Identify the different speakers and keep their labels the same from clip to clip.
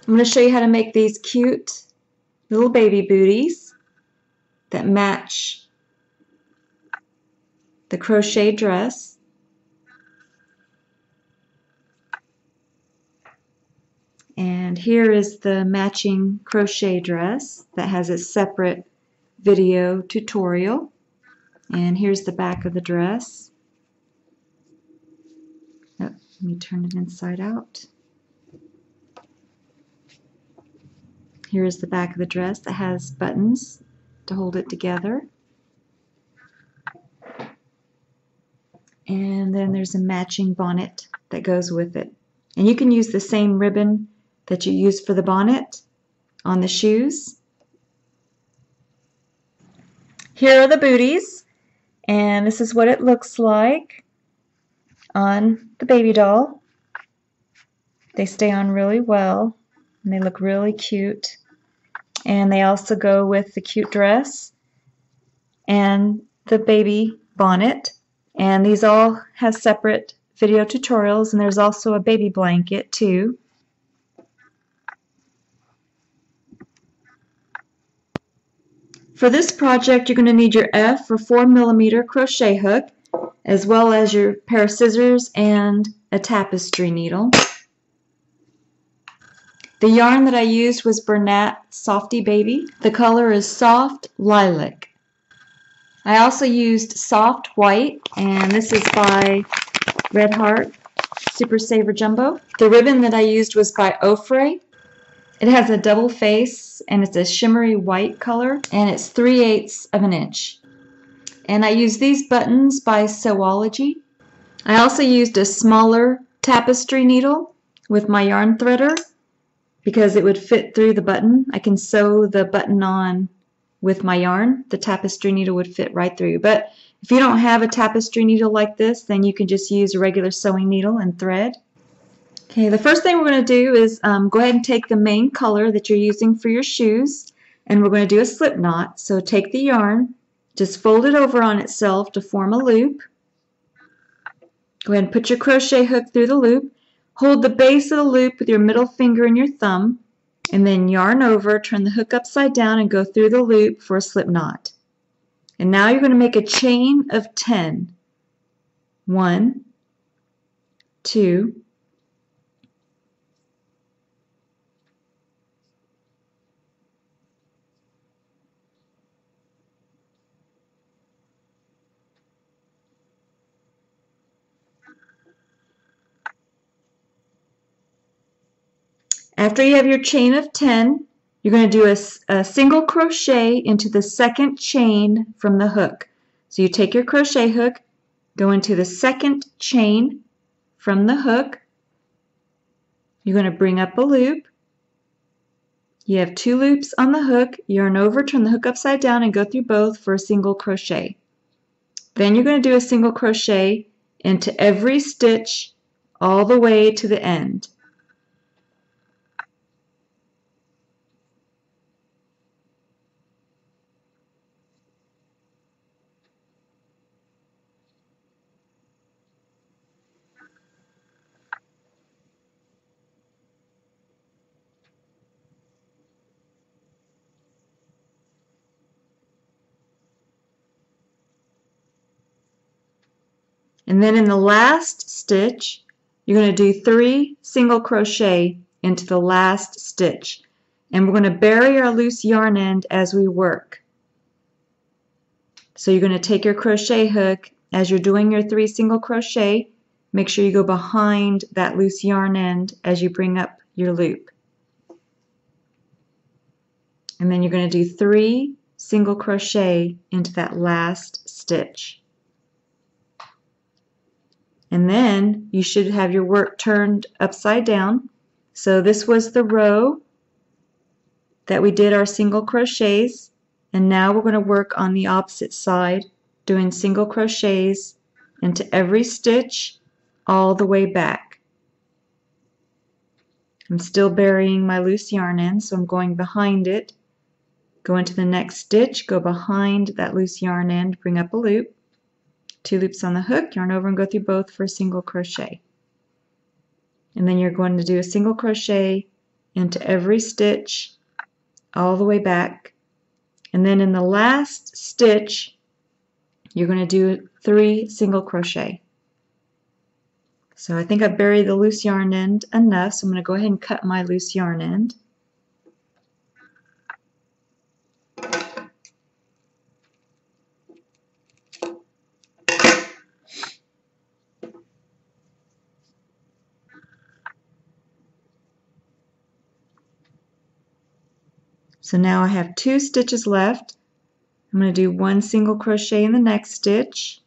Speaker 1: I'm going to show you how to make these cute little baby booties that match the crochet dress. And here is the matching crochet dress that has a separate video tutorial. And here's the back of the dress. Oh, let me turn it inside out. Here is the back of the dress that has buttons to hold it together. And then there's a matching bonnet that goes with it. And you can use the same ribbon that you used for the bonnet on the shoes. Here are the booties, and this is what it looks like on the baby doll. They stay on really well, and they look really cute. And they also go with the cute dress and the baby bonnet. And these all have separate video tutorials, and there's also a baby blanket too. For this project, you're going to need your F or 4mm crochet hook, as well as your pair of scissors and a tapestry needle. The yarn that I used was Bernat Softy Baby. The color is soft lilac. I also used soft white, and this is by Red Heart Super Saver Jumbo. The ribbon that I used was by Ofre. It has a double face, and it's a shimmery white color, and it's 3/8 of an inch. And I used these buttons by Sewology. I also used a smaller tapestry needle with my yarn threader because it would fit through the button. I can sew the button on with my yarn. The tapestry needle would fit right through. But if you don't have a tapestry needle like this, then you can just use a regular sewing needle and thread. Okay, the first thing we're going to do is go ahead and take the main color that you're using for your shoes, and we're going to do a slip knot. So take the yarn, just fold it over on itself to form a loop. Go ahead and put your crochet hook through the loop. Hold the base of the loop with your middle finger and your thumb, and then yarn over, turn the hook upside down, and go through the loop for a slip knot. And now you're going to make a chain of 10. 1, 2, 3. After you have your chain of 10, you're going to do a single crochet into the second chain from the hook. So you take your crochet hook, go into the second chain from the hook. You're going to bring up a loop. You have 2 loops on the hook, yarn over, turn the hook upside down, and go through both for a single crochet. Then you're going to do a single crochet into every stitch all the way to the end. And then in the last stitch, you're going to do 3 single crochet into the last stitch. And we're going to bury our loose yarn end as we work. So you're going to take your crochet hook as you're doing your 3 single crochet. Make sure you go behind that loose yarn end as you bring up your loop. And then you're going to do 3 single crochet into that last stitch. And then you should have your work turned upside down. So this was the row that we did our single crochets, and now we're going to work on the opposite side, doing single crochets into every stitch all the way back. I'm still burying my loose yarn end, so I'm going behind it, go into the next stitch, go behind that loose yarn end, bring up a loop, 2 loops on the hook, yarn over and go through both for a single crochet. And then you're going to do a single crochet into every stitch all the way back. And then in the last stitch, you're going to do 3 single crochet. So I think I've buried the loose yarn end enough, so I'm going to go ahead and cut my loose yarn end. So now I have 2 stitches left. I'm going to do 1 single crochet in the next stitch,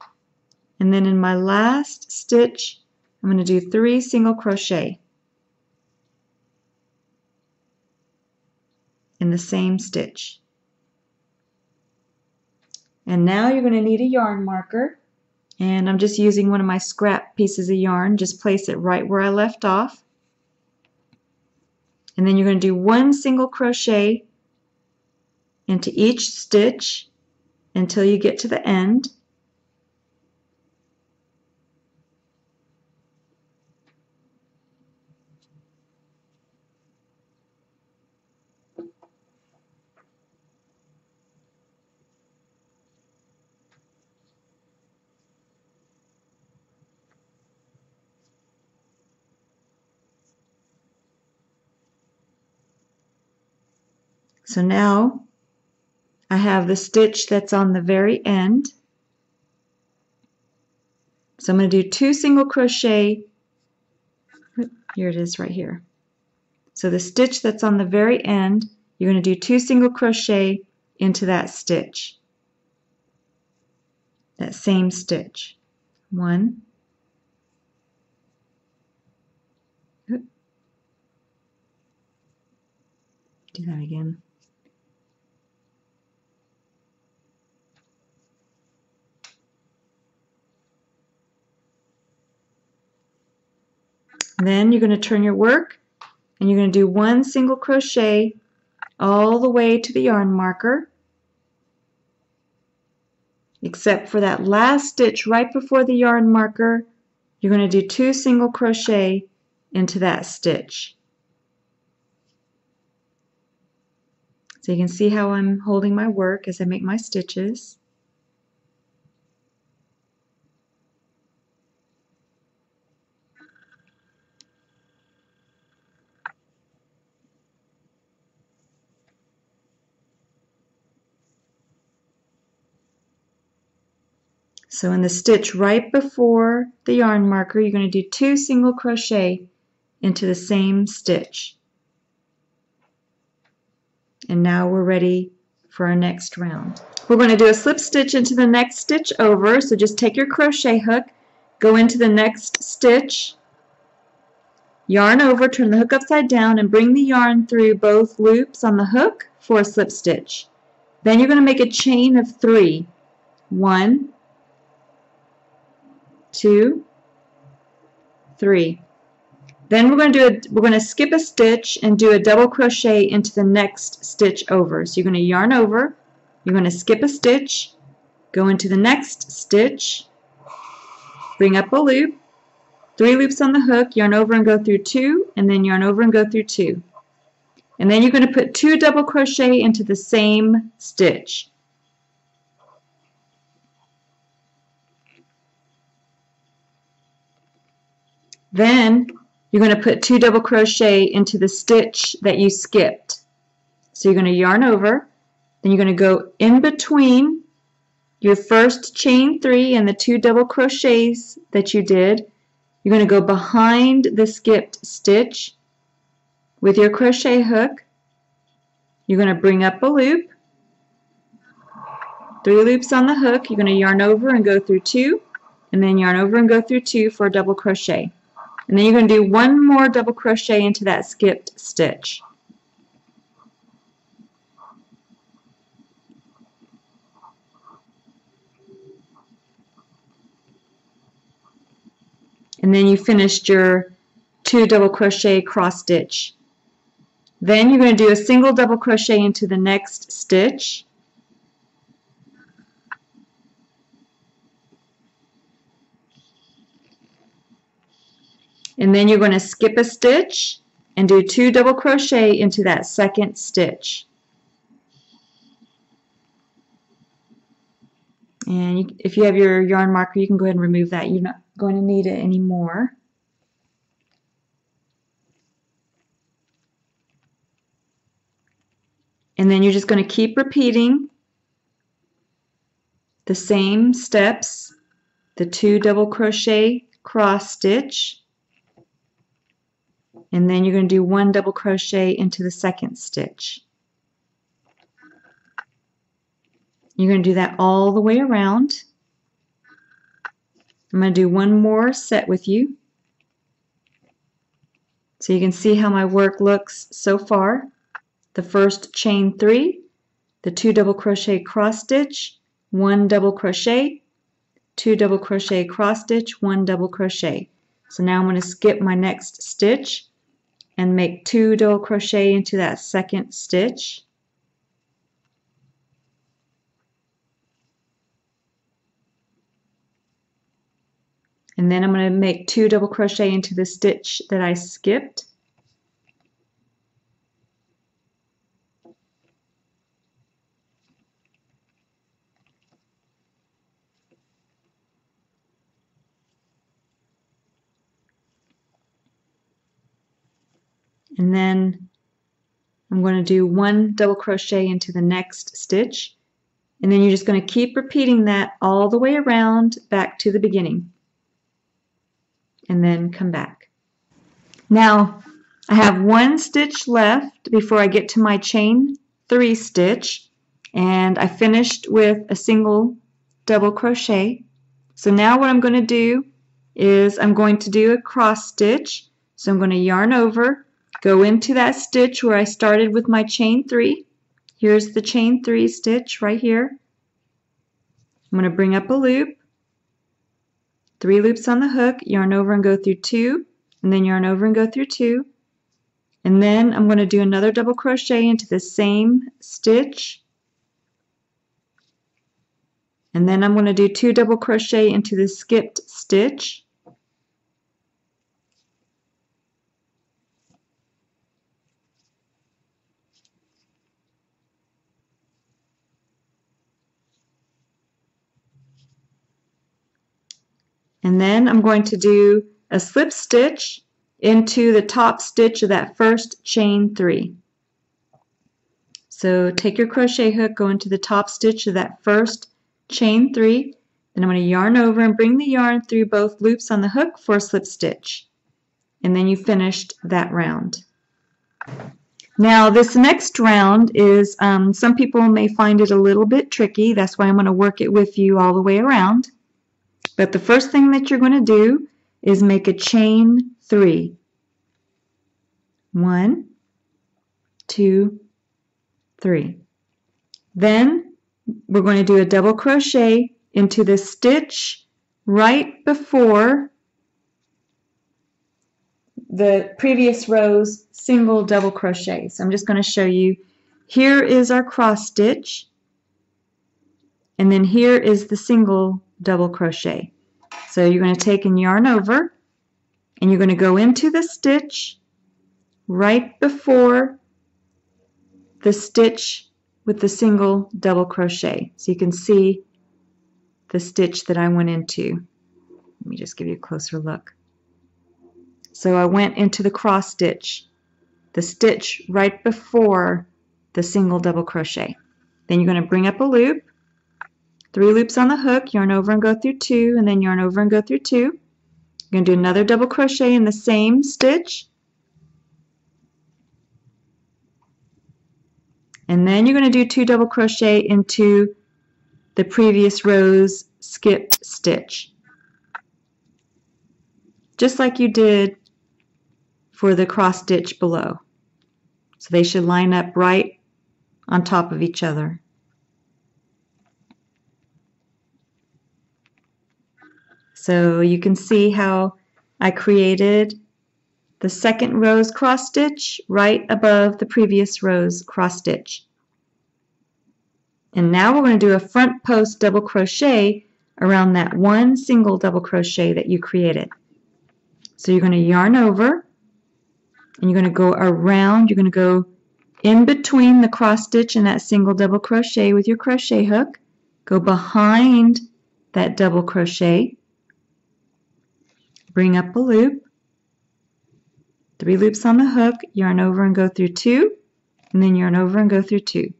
Speaker 1: and then in my last stitch I'm going to do 3 single crochet in the same stitch. And now you're going to need a yarn marker, and I'm just using one of my scrap pieces of yarn. Just place it right where I left off, and then you're going to do 1 single crochet into each stitch until you get to the end. So now I have the stitch that's on the very end. So I'm going to do 2 single crochet. Here it is right here. So the stitch that's on the very end, you're going to do 2 single crochet into that stitch. That same stitch. 1. Do that again. Then you're going to turn your work and you're going to do 1 single crochet all the way to the yarn marker, except for that last stitch right before the yarn marker. You're going to do 2 single crochet into that stitch. So you can see how I'm holding my work as I make my stitches. So in the stitch right before the yarn marker, you're going to do 2 single crochet into the same stitch. And now we're ready for our next round. We're going to do a slip stitch into the next stitch over, so just take your crochet hook, go into the next stitch, yarn over, turn the hook upside down, and bring the yarn through both loops on the hook for a slip stitch. Then you're going to make a chain of 3. 1, 2, 3. Then we're going to skip a stitch and do a double crochet into the next stitch over. So you're going to yarn over, you're going to skip a stitch, go into the next stitch, bring up a loop, 3 loops on the hook, yarn over and go through 2, and then yarn over and go through 2. And then you're going to put 2 double crochet into the same stitch. Then you're going to put 2 double crochet into the stitch that you skipped. So you're going to yarn over, then you're going to go in between your first chain 3 and the 2 double crochets that you did. You're going to go behind the skipped stitch with your crochet hook. You're going to bring up a loop, 3 loops on the hook. You're going to yarn over and go through 2, and then yarn over and go through 2 for a double crochet. And then you're going to do 1 more double crochet into that skipped stitch. And then you finished your 2 double crochet cross stitch. Then you're going to do a single double crochet into the next stitch. And then you're going to skip a stitch and do 2 double crochet into that second stitch. And if you have your yarn marker, you can go ahead and remove that. You're not going to need it anymore. And then you're just going to keep repeating the same steps, the 2 double crochet cross stitch, and then you're going to do 1 double crochet into the second stitch. You're going to do that all the way around. I'm going to do one more set with you so you can see how my work looks so far. The first chain 3, the 2 double crochet cross stitch, 1 double crochet, 2 double crochet cross stitch, 1 double crochet. So now I'm going to skip my next stitch and make 2 double crochet into that second stitch. And then I'm going to make 2 double crochet into the stitch that I skipped. And then I'm going to do 1 double crochet into the next stitch. And then you're just going to keep repeating that all the way around back to the beginning. And then come back. Now I have 1 stitch left before I get to my chain 3 stitch, and I finished with a single double crochet. So now what I'm going to do is I'm going to do a cross stitch. So I'm going to yarn over, go into that stitch where I started with my chain 3. Here's the chain 3 stitch right here. I'm going to bring up a loop, 3 loops on the hook, yarn over and go through 2, and then yarn over and go through 2. And then I'm going to do another double crochet into the same stitch. And then I'm going to do 2 double crochet into the skipped stitch. And then I'm going to do a slip stitch into the top stitch of that first chain 3. So take your crochet hook, go into the top stitch of that first chain 3, then I'm going to yarn over and bring the yarn through both loops on the hook for a slip stitch. And then you finished that round. Now this next round is, some people may find it a little bit tricky, that's why I'm going to work it with you all the way around. But the first thing that you're going to do is make a chain 3. 1, 2, 3. Then we're going to do a double crochet into the stitch right before the previous row's single double crochet. So I'm just going to show you. Here is our cross stitch, and then here is the single double crochet. So you're going to take and yarn over, and you're going to go into the stitch right before the stitch with the single double crochet. So you can see the stitch that I went into. Let me just give you a closer look. So I went into the cross stitch, the stitch right before the single double crochet. Then you're going to bring up a loop, 3 loops on the hook, yarn over and go through 2, and then yarn over and go through 2. You're going to do another double crochet in the same stitch. And then you're going to do 2 double crochet into the previous row's skipped stitch, just like you did for the cross stitch below. So they should line up right on top of each other. So you can see how I created the second row's cross stitch right above the previous row's cross stitch. And now we're going to do a front post double crochet around that 1 single double crochet that you created. So you're going to yarn over, and you're going to go around. You're going to go in between the cross stitch and that single double crochet with your crochet hook. Go behind that double crochet, bring up a loop, 3 loops on the hook, yarn over and go through 2, and then yarn over and go through 2.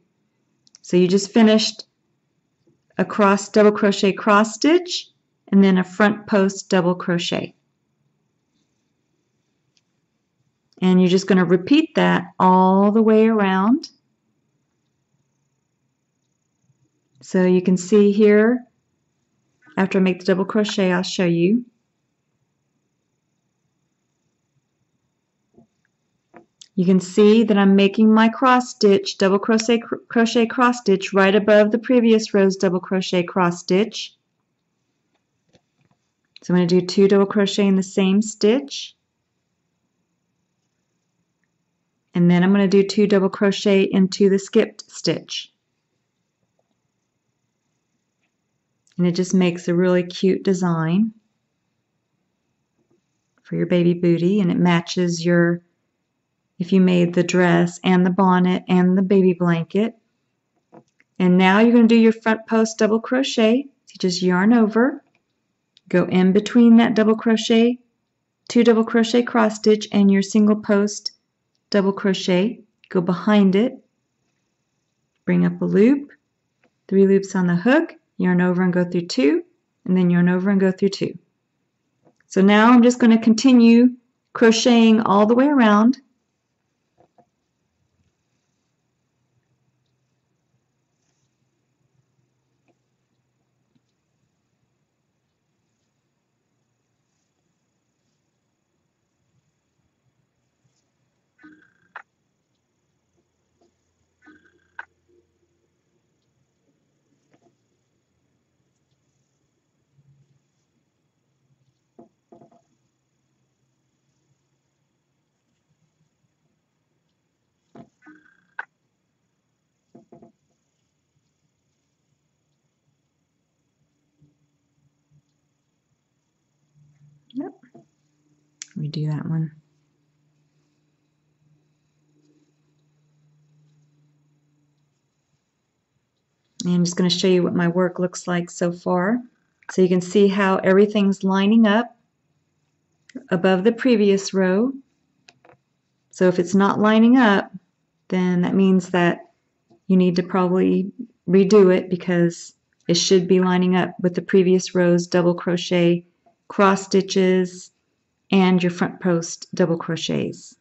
Speaker 1: So you just finished a cross double crochet cross stitch and then a front post double crochet. And you're just going to repeat that all the way around. So you can see here, after I make the double crochet, I'll show you. You can see that I'm making my cross stitch, double crochet, crochet, cross stitch right above the previous row's double crochet cross stitch. So I'm going to do 2 double crochet in the same stitch. And then I'm going to do 2 double crochet into the skipped stitch. And it just makes a really cute design for your baby booty, and it matches your, if you made the dress and the bonnet and the baby blanket. And now you're going to do your front post double crochet. So you just yarn over, go in between that double crochet, 2 double crochet cross stitch and your single post double crochet, go behind it, bring up a loop, 3 loops on the hook, yarn over and go through 2, and then yarn over and go through 2. So now I'm just going to continue crocheting all the way around. Yep. Let me do that one. And I'm just going to show you what my work looks like so far. So you can see how everything's lining up above the previous row. So if it's not lining up, then that means that you need to probably redo it, because it should be lining up with the previous row's double crochet cross stitches and your front post double crochets.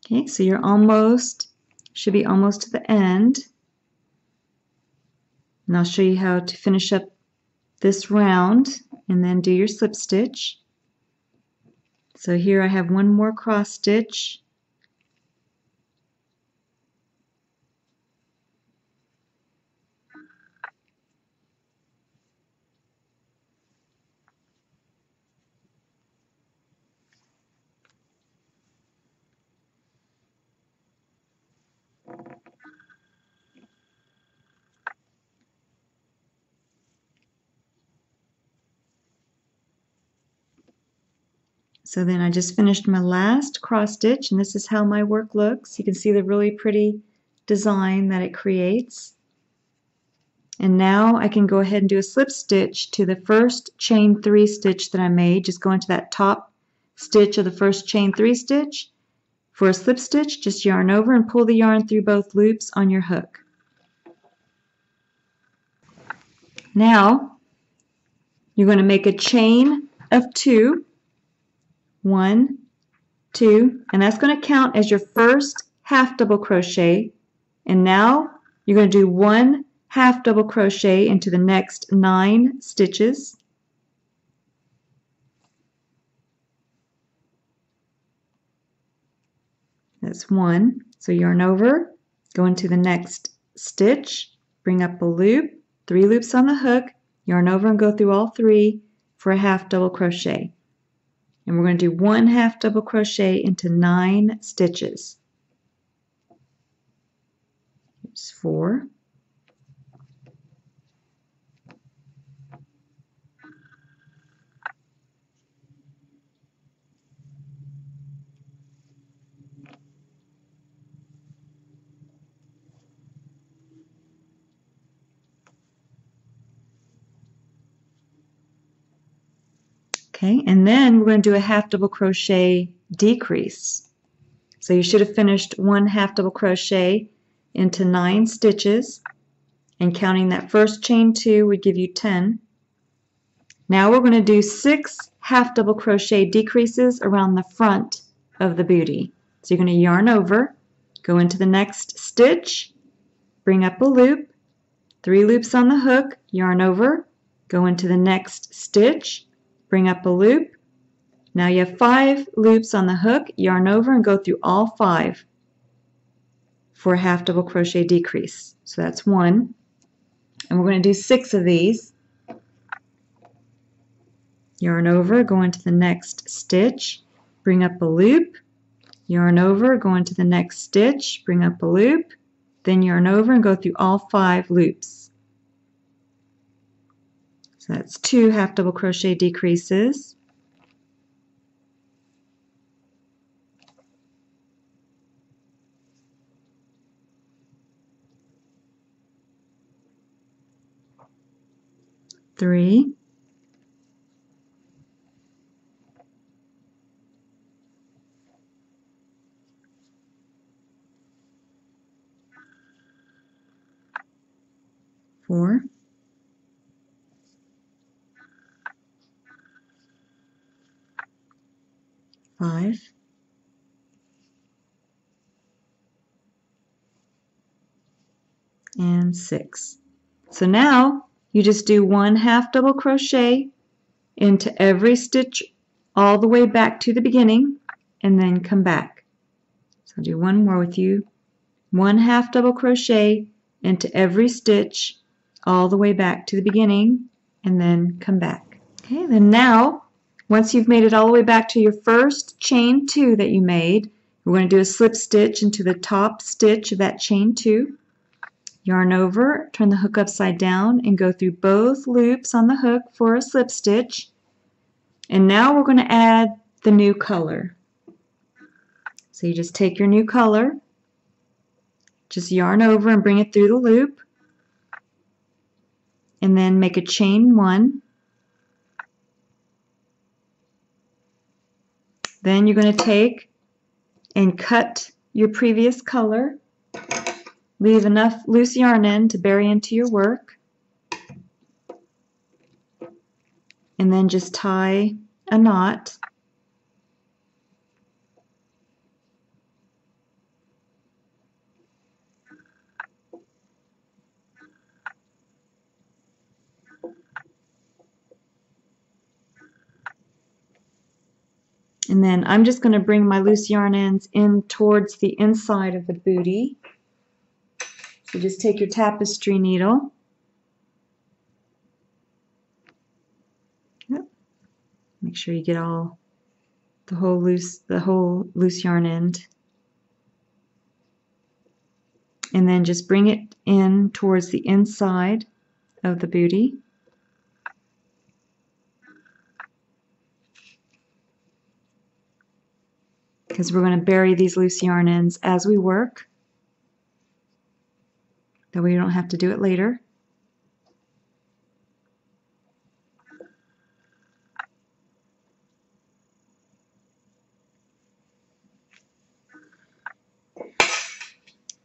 Speaker 1: Okay, so you're should be almost to the end. And I'll show you how to finish up this round and then do your slip stitch. So here I have one more cross stitch. So then I just finished my last cross stitch, and this is how my work looks. You can see the really pretty design that it creates. And now I can go ahead and do a slip stitch to the first chain 3 stitch that I made. Just go into that top stitch of the first chain 3 stitch. For a slip stitch, just yarn over and pull the yarn through both loops on your hook. Now you're going to make a chain of 2. 1, 2, and that's going to count as your first half double crochet. And now you're going to do 1 half double crochet into the next 9 stitches. That's 1. So yarn over, go into the next stitch, bring up a loop, 3 loops on the hook, yarn over and go through all 3 for a half double crochet. And we're going to do 1 half double crochet into 9 stitches. Here's 4. Okay, and then we're going to do a half double crochet decrease. So you should have finished 1 half double crochet into 9 stitches, and counting that first chain 2 would give you 10. Now we're going to do 6 half double crochet decreases around the front of the booty. So you're going to yarn over, go into the next stitch, bring up a loop, 3 loops on the hook, yarn over, go into the next stitch, bring up a loop. Now you have 5 loops on the hook, yarn over and go through all 5 for a half double crochet decrease. So that's 1. And we're going to do 6 of these. Yarn over, go into the next stitch, bring up a loop, yarn over, go into the next stitch, bring up a loop, then yarn over and go through all 5 loops. So that's 2 half double crochet decreases. Three, 4, 5, and 6. So now you just do 1 half double crochet into every stitch all the way back to the beginning and then come back. So I'll do one more with you. 1 half double crochet into every stitch all the way back to the beginning and then come back. Okay, then now once you've made it all the way back to your first chain 2 that you made, we're going to do a slip stitch into the top stitch of that chain 2. Yarn over, turn the hook upside down and go through both loops on the hook for a slip stitch. And now we're going to add the new color. So you just take your new color, just yarn over and bring it through the loop, and then make a chain 1. Then you're going to take and cut your previous color. Leave enough loose yarn in to bury into your work. And then just tie a knot. And then I'm just going to bring my loose yarn ends in towards the inside of the booty. So just take your tapestry needle. Yep. Make sure you get all the whole loose yarn end. And then just bring it in towards the inside of the booty. Because we're going to bury these loose yarn ends as we work. That way you don't have to do it later.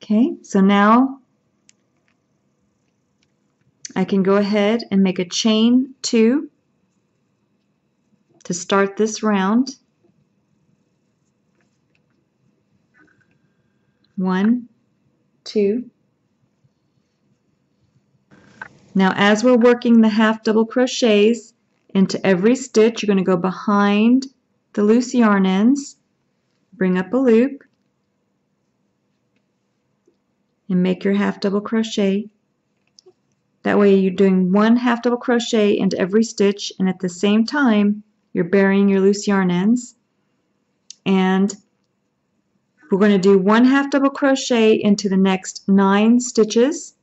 Speaker 1: Okay, so now I can go ahead and make a chain 2 to start this round. 1, 2. Now as we're working the half double crochets into every stitch, you're going to go behind the loose yarn ends, bring up a loop, and make your half double crochet. That way you're doing 1 half double crochet into every stitch, and at the same time you're burying your loose yarn ends. And we're going to do 1 half double crochet into the next 9 stitches.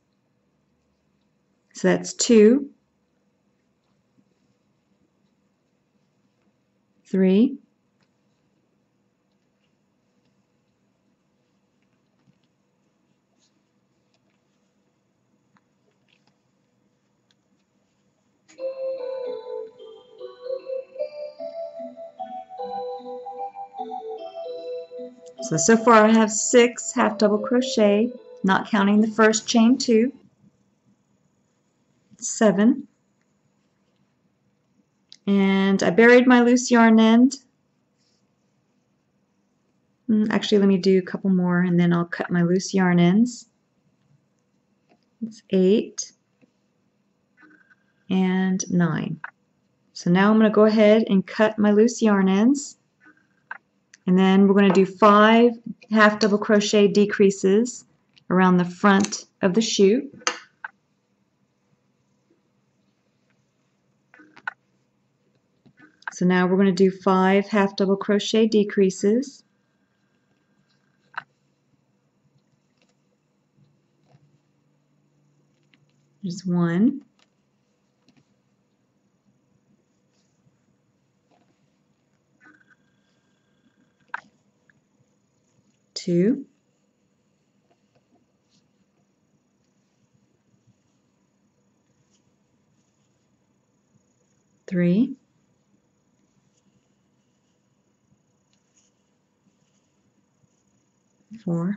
Speaker 1: So that's 2, 3, So far I have 6 half double crochet, not counting the first chain 2, 7, and I buried my loose yarn end. Actually, let me do a couple more and then I'll cut my loose yarn ends. It's 8 and 9. So now I'm going to go ahead and cut my loose yarn ends. And then we're going to do 5 half double crochet decreases around the front of the shoe. So now we're going to do 5 half double crochet decreases. There's 1, 2, 3, 4,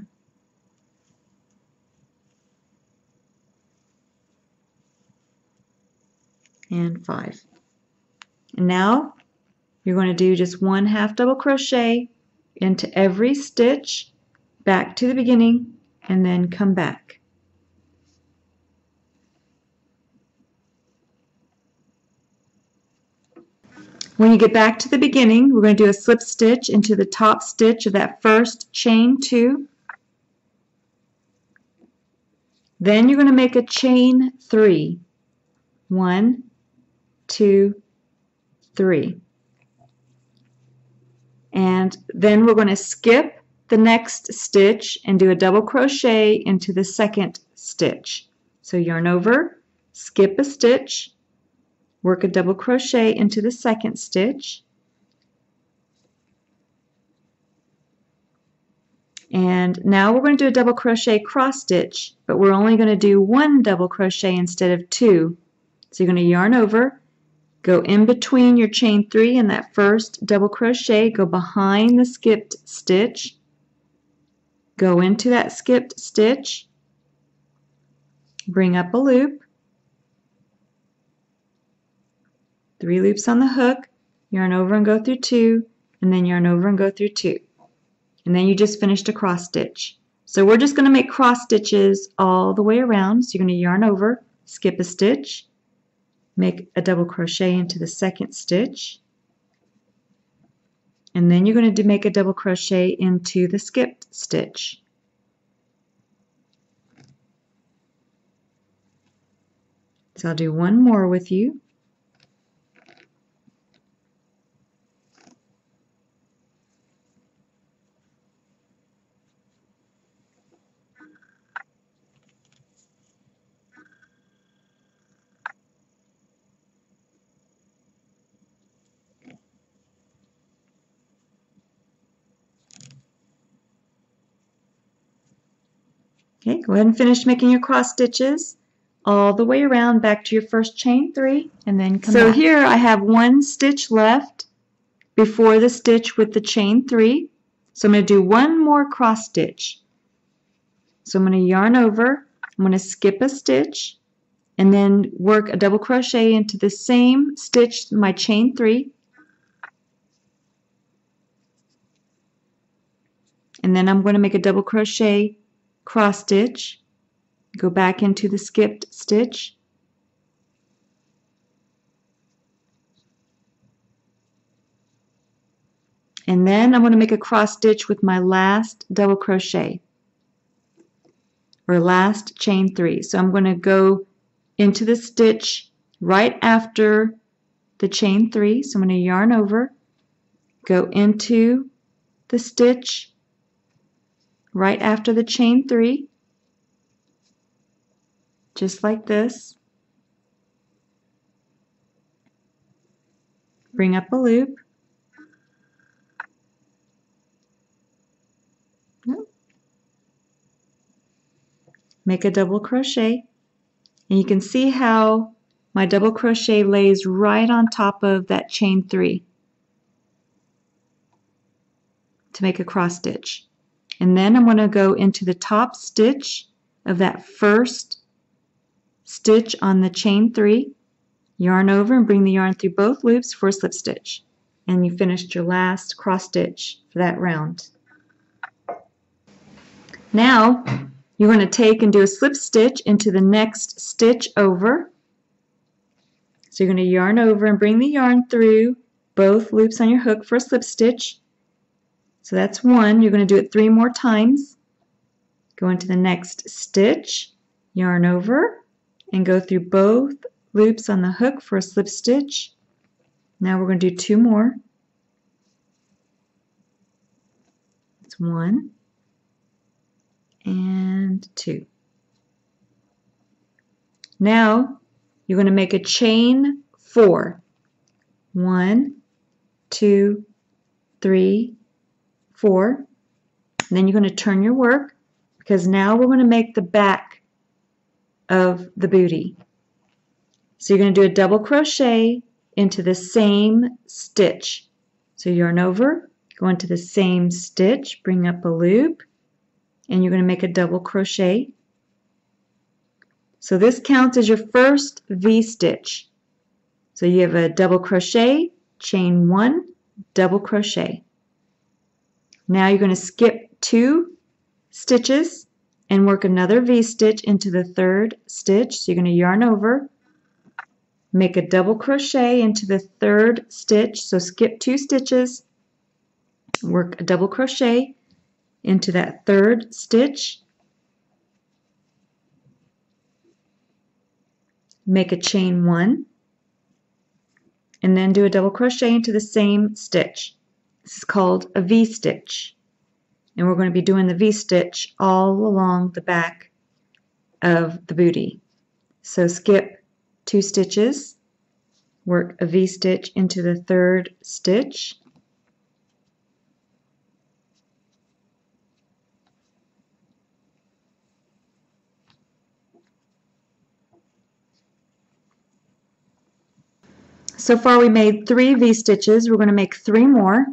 Speaker 1: and 5. And now you're going to do just 1 half double crochet into every stitch, back to the beginning, and then come back. When you get back to the beginning, we're going to do a slip stitch into the top stitch of that first chain 2. Then you're going to make a chain 3. 1, 2, 3. And then we're going to skip the next stitch and do a double crochet into the second stitch. So yarn over, skip a stitch, work a double crochet into the second stitch, and now we're going to do a double crochet cross stitch, but we're only going to do 1 double crochet instead of 2. So you're going to yarn over, go in between your chain 3 and that first double crochet, go behind the skipped stitch, go into that skipped stitch, bring up a loop, 3 loops on the hook, yarn over and go through 2, and then yarn over and go through 2. And then you just finished a cross stitch. So we're just going to make cross stitches all the way around. So you're going to yarn over, skip a stitch, make a double crochet into the second stitch, And then you're going to make a double crochet into the skipped stitch. So I'll do one more with you. Okay, go ahead and finish making your cross stitches all the way around back to your first chain 3 and then come back. So here I have one stitch left before the stitch with the chain 3. So I'm going to do one more cross stitch. So I'm going to yarn over, I'm going to skip a stitch and then work a double crochet into the same stitch, my chain 3. And then I'm going to make a double crochet cross stitch, go back into the skipped stitch, and then I'm going to make a cross stitch with my last double crochet or last chain 3. So I'm going to go into the stitch right after the chain 3. So I'm going to yarn over, go into the stitch right after the chain 3, just like this. Bring up a loop. Make a double crochet, and you can see how my double crochet lays right on top of that chain 3 to make a cross stitch. And then I'm going to go into the top stitch of that first stitch on the chain 3, yarn over and bring the yarn through both loops for a slip stitch. And you finished your last cross stitch for that round. Now you're going to take and do a slip stitch into the next stitch over. So you're going to yarn over and bring the yarn through both loops on your hook for a slip stitch. So that's one. You're going to do it 3 more times. Go into the next stitch, yarn over, and go through both loops on the hook for a slip stitch. Now we're going to do 2 more. That's 1 and 2. Now you're going to make a chain 4. 1, 2, 3, 4. And then you're going to turn your work because now we're going to make the back of the booty. So you're going to do a double crochet into the same stitch. So yarn over, go into the same stitch, bring up a loop, and you're going to make a double crochet. So this counts as your first V-stitch. So you have a double crochet, chain 1, double crochet. Now you're going to skip 2 stitches and work another V-stitch into the 3rd stitch. So you're going to yarn over, make a double crochet into the 3rd stitch. So skip 2 stitches, work a double crochet into that 3rd stitch, make a chain 1, and then do a double crochet into the same stitch. This is called a V-stitch. And we're going to be doing the V-stitch all along the back of the booty. So skip 2 stitches, work a V-stitch into the 3rd stitch, so far we made 3 V-stitches. We're going to make 3 more.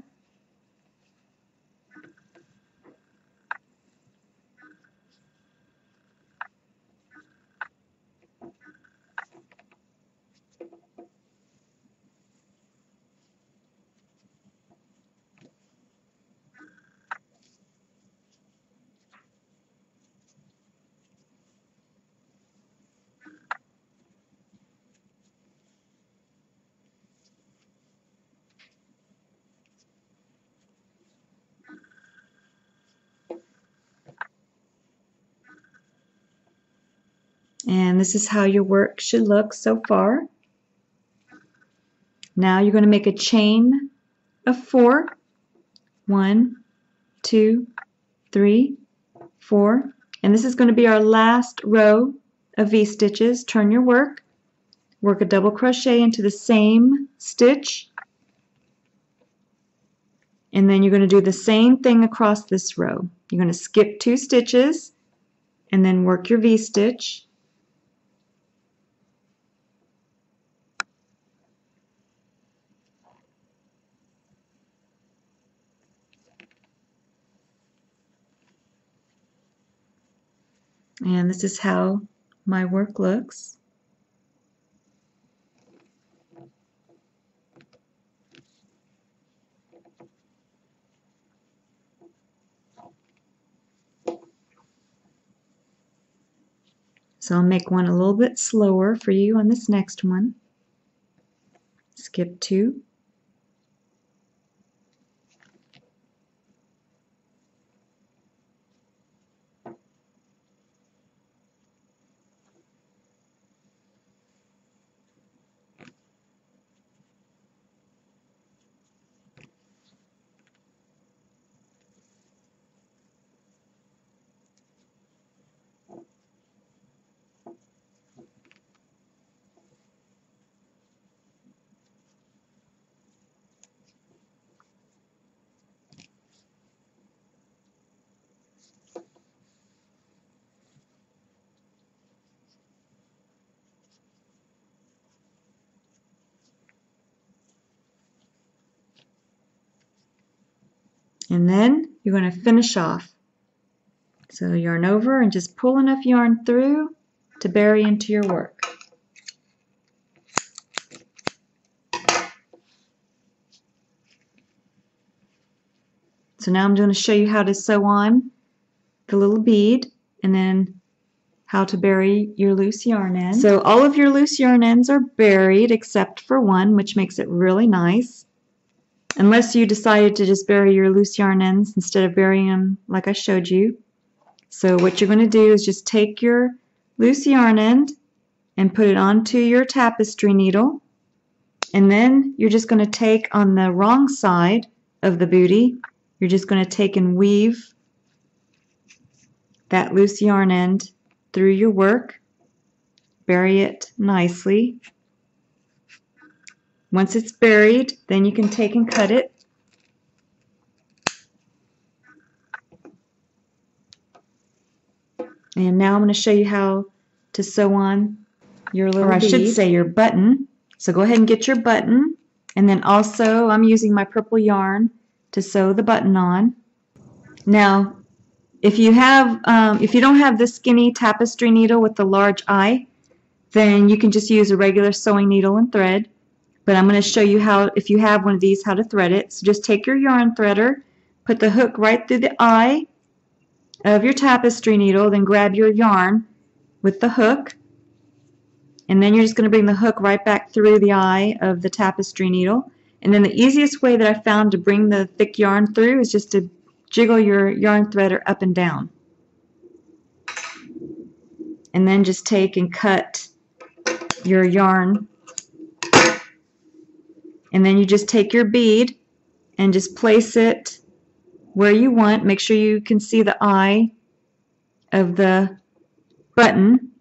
Speaker 1: And this is how your work should look so far. Now you're going to make a chain of 4. 1, 2, 3, 4. And this is going to be our last row of V-stitches. Turn your work. Work a double crochet into the same stitch. And then you're going to do the same thing across this row. You're going to skip 2 stitches and then work your V-stitch. And this is how my work looks. So I'll make one a little bit slower for you on this next one. Skip 2. And then you're going to finish off. So yarn over and just pull enough yarn through to bury into your work. So now I'm going to show you how to sew on the little bead and then how to bury your loose yarn end. So all of your loose yarn ends are buried except for one, which makes it really nice. Unless you decided to just bury your loose yarn ends instead of burying them like I showed you. So what you're going to do is just take your loose yarn end and put it onto your tapestry needle. And then you're just going to take on the wrong side of the booty, you're just going to take and weave that loose yarn end through your work. Bury it nicely. Once it's buried, then you can take and cut it. And now I'm going to show you how to sew on your little bead. Or I should say your button. So go ahead and get your button. And then also I'm using my purple yarn to sew the button on. Now, if you don't have this skinny tapestry needle with the large eye, then you can just use a regular sewing needle and thread. But I'm going to show you how, if you have one of these, how to thread it. So just take your yarn threader, put the hook right through the eye of your tapestry needle, then grab your yarn with the hook, and then you're just going to bring the hook right back through the eye of the tapestry needle. And then the easiest way that I found to bring the thick yarn through is just to jiggle your yarn threader up and down. And then just take and cut your yarn. And then you just take your bead and just place it where you want. Make sure you can see the eye of the button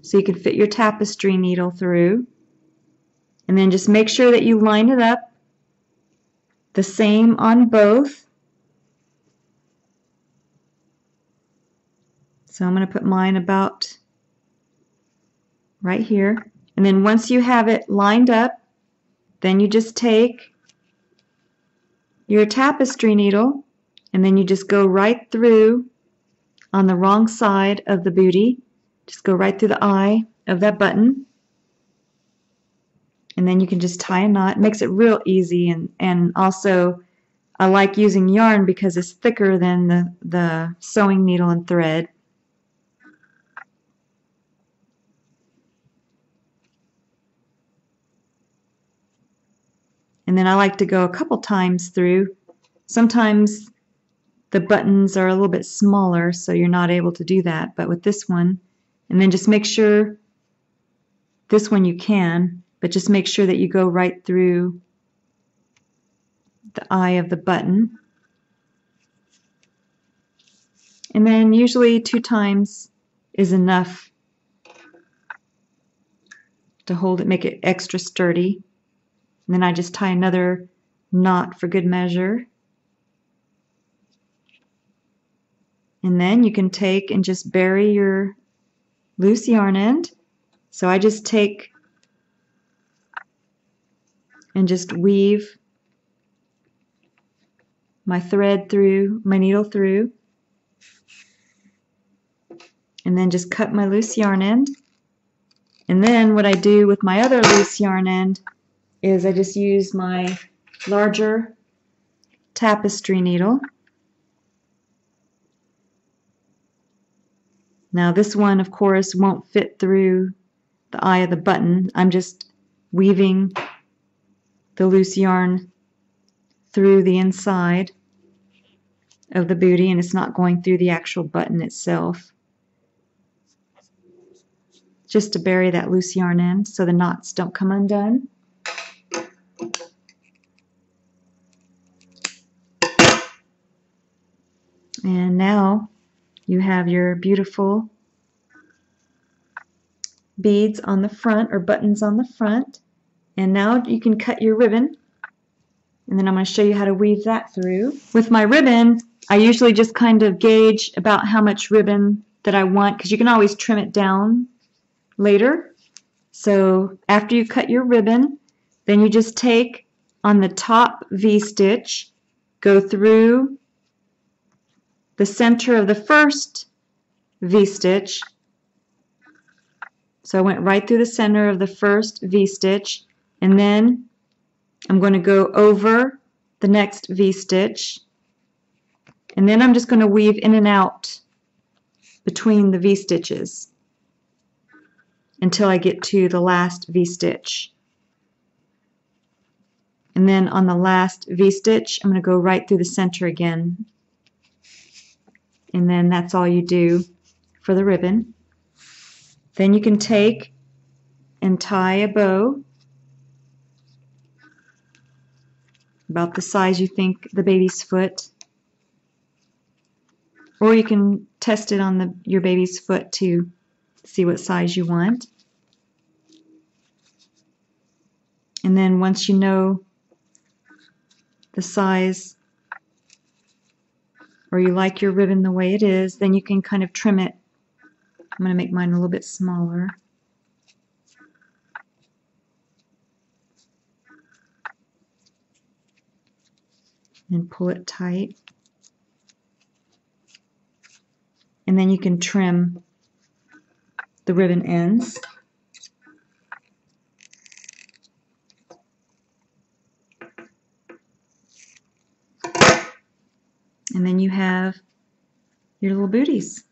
Speaker 1: so you can fit your tapestry needle through. And then just make sure that you line it up the same on both. So I'm going to put mine about right here. And then once you have it lined up, then you just take your tapestry needle and then you just go right through on the wrong side of the booty. Just go right through the eye of that button. And then you can just tie a knot. It makes it real easy, and also I like using yarn because it's thicker than the sewing needle and thread. And then I like to go a couple times through. Sometimes the buttons are a little bit smaller, so you're not able to do that. But with this one, And then just make sure, this one you can, but just make sure that you go right through the eye of the button. And then usually 2 times is enough to hold it, make it extra sturdy. And then I just tie another knot for good measure. And then you can take and just bury your loose yarn end. So I just take and just weave my thread through, my needle through, and then just cut my loose yarn end. And then what I do with my other loose yarn end is I just use my larger tapestry needle. Now this one, of course, won't fit through the eye of the button. I'm just weaving the loose yarn through the inside of the booty, and it's not going through the actual button itself. Just to bury that loose yarn end so the knots don't come undone. And now you have your beautiful beads on the front, or buttons on the front. And now you can cut your ribbon, and then I'm going to show you how to weave that through. With my ribbon, I usually just kind of gauge about how much ribbon that I want, because you can always trim it down later. So after you cut your ribbon, then you just take on the top V-stitch, go through the center of the first V-stitch. So I went right through the center of the first V-stitch, and then I'm going to go over the next V-stitch, and then I'm just going to weave in and out between the V-stitches until I get to the last V-stitch. And then on the last V-stitch, I'm going to go right through the center again. And then that's all you do for the ribbon. Then you can take and tie a bow about the size you think the baby's foot. Or you can test it on your baby's foot to see what size you want. And then once you know the size, or you like your ribbon the way it is, then you can kind of trim it. I'm going to make mine a little bit smaller. And pull it tight. And then you can trim the ribbon ends. And then you have your little booties.